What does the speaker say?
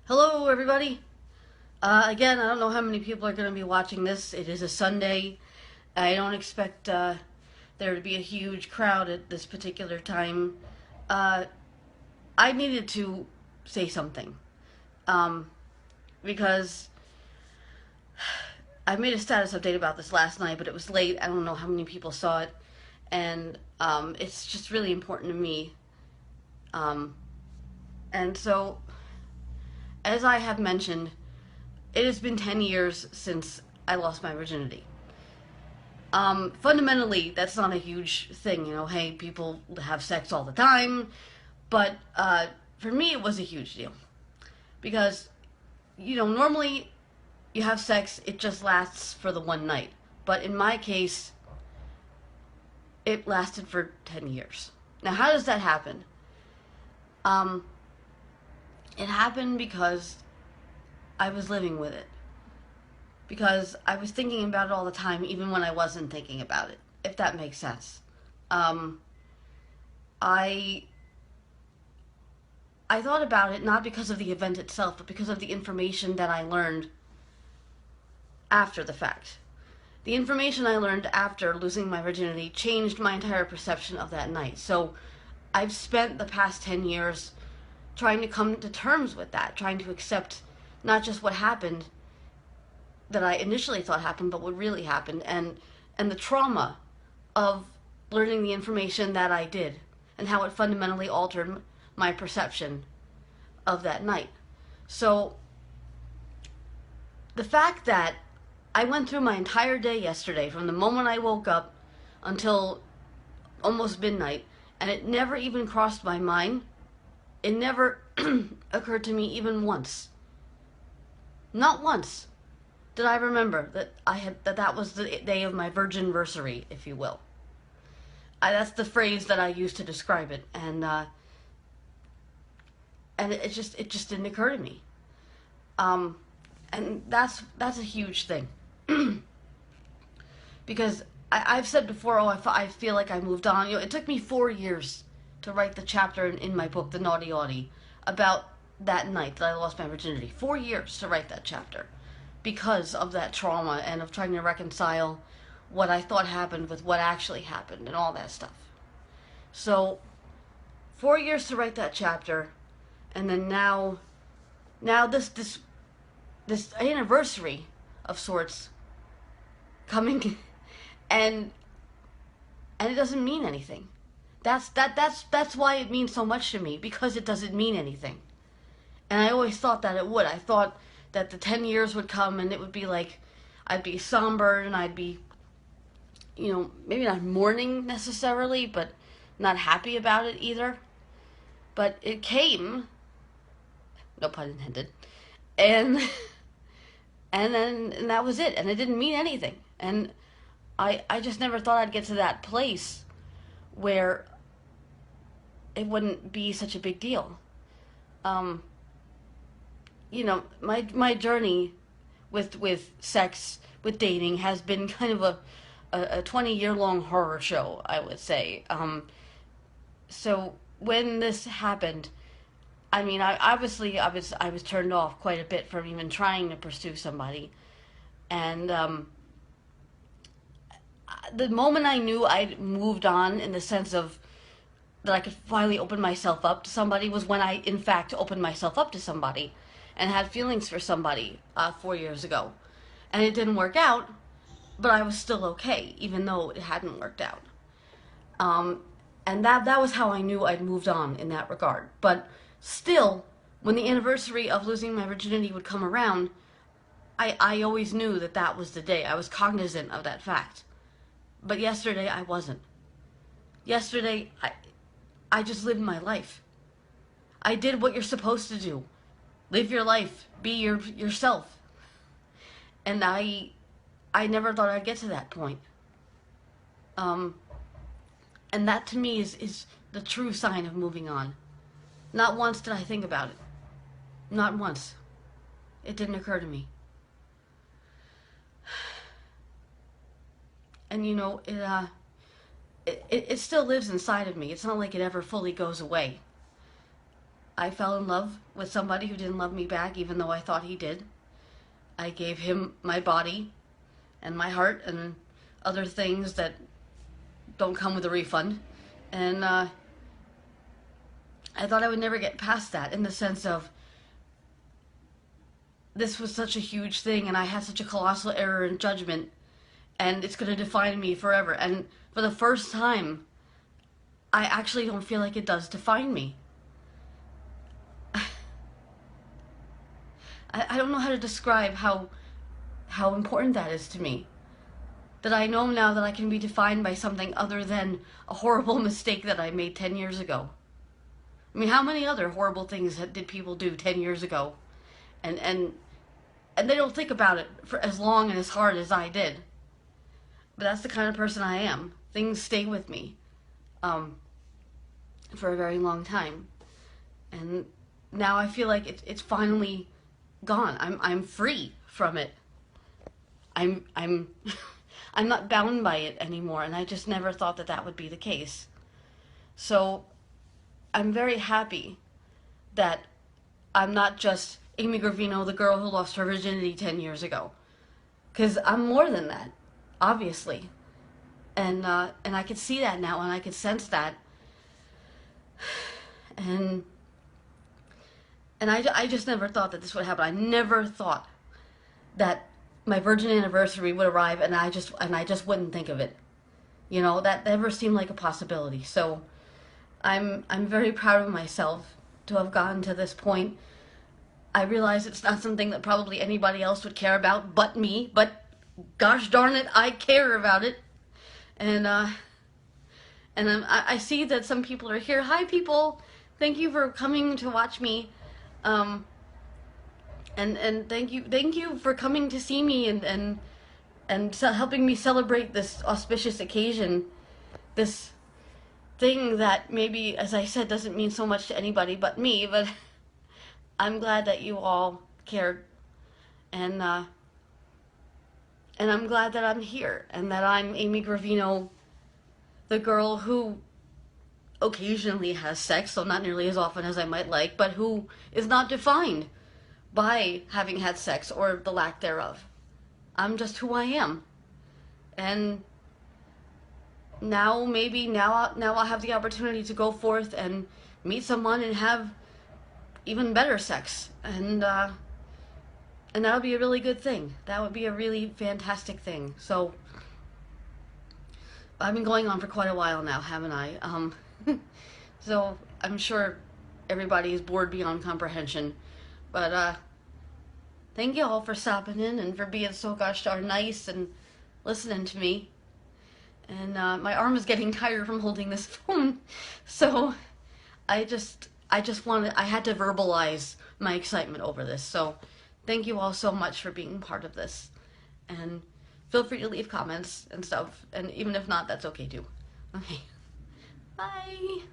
Hello, everybody. Again, I don't know how many people are going to be watching this. It is a Sunday. I don't expect there to be a huge crowd at this particular time. Uh, I needed to say something because I made a status update about this last night, but it was late. I don't know how many people saw it, and it's just really important to me. Um, and so, as I have mentioned, it has been 10 years since I lost my virginity. Fundamentally, that's not a huge thing, hey, people have sex all the time, but for me, it was a huge deal. Because, normally you have sex, it just lasts for the one night. But in my case, it lasted for 10 years. Now, how does that happen? Um, it happened because I was living with it. Because I was thinking about it all the time, even when I wasn't thinking about it, if that makes sense. Um, I I thought about it not because of the event itself, but because of the information that I learned after the fact. The information I learned after losing my virginity changed my entire perception of that night. So I've spent the past 10 years trying to come to terms with that, trying to accept not just what happened that I initially thought happened, but what really happened, and the trauma of learning the information that I did, and how it fundamentally altered my perception of that night. So the fact that I went through my entire day yesterday, from the moment I woke up until almost midnight, and it never even crossed my mind. It never occurred to me even once. Not once did I remember that was the day of my virginversary, if you will. That's the phrase that I use to describe it, and it just didn't occur to me. Um, and that's a huge thing because I've said before, I feel like I moved on. It took me 4 years to write the chapter in my book, The Naughty Audie, about that night that I lost my virginity. 4 years to write that chapter because of that trauma and of trying to reconcile what I thought happened with what actually happened and all that stuff. So, 4 years to write that chapter, and then now this anniversary of sorts coming, and it doesn't mean anything. That's why it means so much to me, because it doesn't mean anything. And I always thought that it would. I thought that the 10 years would come and it would be like I'd be somber and I'd be, maybe not mourning necessarily, but not happy about it either. But it came, no pun intended, and and that was it, and it didn't mean anything. And I just never thought I'd get to that place where it wouldn't be such a big deal. Um, my journey with sex, with dating, has been kind of a 20-year long horror show, I would say. So when this happened, I mean, I was turned off quite a bit from even trying to pursue somebody, and the moment I knew I'd moved on, in the sense of that I could finally open myself up to somebody, was when I, in fact, opened myself up to somebody and had feelings for somebody 4 years ago. And it didn't work out, but I was still okay, even though it hadn't worked out. Um, and that was how I knew I'd moved on in that regard. But still, when the anniversary of losing my virginity would come around, I always knew that was the day. I was cognizant of that fact. But yesterday, I wasn't. Yesterday, I just lived my life. I did what you're supposed to do. Live your life. Be yourself. And I never thought I'd get to that point. Um, and that to me is the true sign of moving on. Not once did I think about it. Not once. It didn't occur to me. And it still lives inside of me. It's not like it ever fully goes away. I fell in love with somebody who didn't love me back, even though I thought he did. I gave him my body and my heart and other things that don't come with a refund. And I thought I would never get past that, in the sense of this was such a huge thing and I had such a colossal error in judgment, and it's going to define me forever. And for the first time, I actually don't feel like it does define me. I don't know how to describe how important that is to me. That I know now that I can be defined by something other than a horrible mistake that I made 10 years ago. I mean, how many other horrible things did people do 10 years ago? And they don't think about it for as long and as hard as I did. But that's the kind of person I am. Things stay with me for a very long time. And now I feel like it's finally gone. I'm free from it. I'm I'm not bound by it anymore, and I just never thought that that would be the case. So I'm very happy that I'm not just Amy Gravino, the girl who lost her virginity 10 years ago. Because I'm more than that, obviously. And I could see that now, and I could sense that. And I just never thought that this would happen. I never thought that my virgin anniversary would arrive and I just wouldn't think of it. You know, that never seemed like a possibility. So I'm very proud of myself to have gotten to this point. I realize it's not something that probably anybody else would care about but me, but gosh darn it, I care about it. And I see that some people are here. Hi people, thank you for coming to watch me. And thank you for coming to see me and helping me celebrate this auspicious occasion, this thing that maybe, as I said, doesn't mean so much to anybody but me, but I'm glad that you all cared, and I'm glad that I'm here, and that I'm Amy Gravino, the girl who occasionally has sex, so not nearly as often as I might like, but who is not defined by having had sex or the lack thereof. I'm just who I am. And now I'll have the opportunity to go forth and meet someone and have even better sex, and that'll be a really good thing. That would be a really fantastic thing. So I've been going on for quite a while now, haven't I? So I'm sure everybody is bored beyond comprehension. But thank you all for stopping in and for being so gosh darn nice and listening to me. And my arm is getting tired from holding this phone, so I had to verbalize my excitement over this. So thank you all so much for being part of this. And feel free to leave comments and stuff. And even if not, that's okay too. Okay. Bye.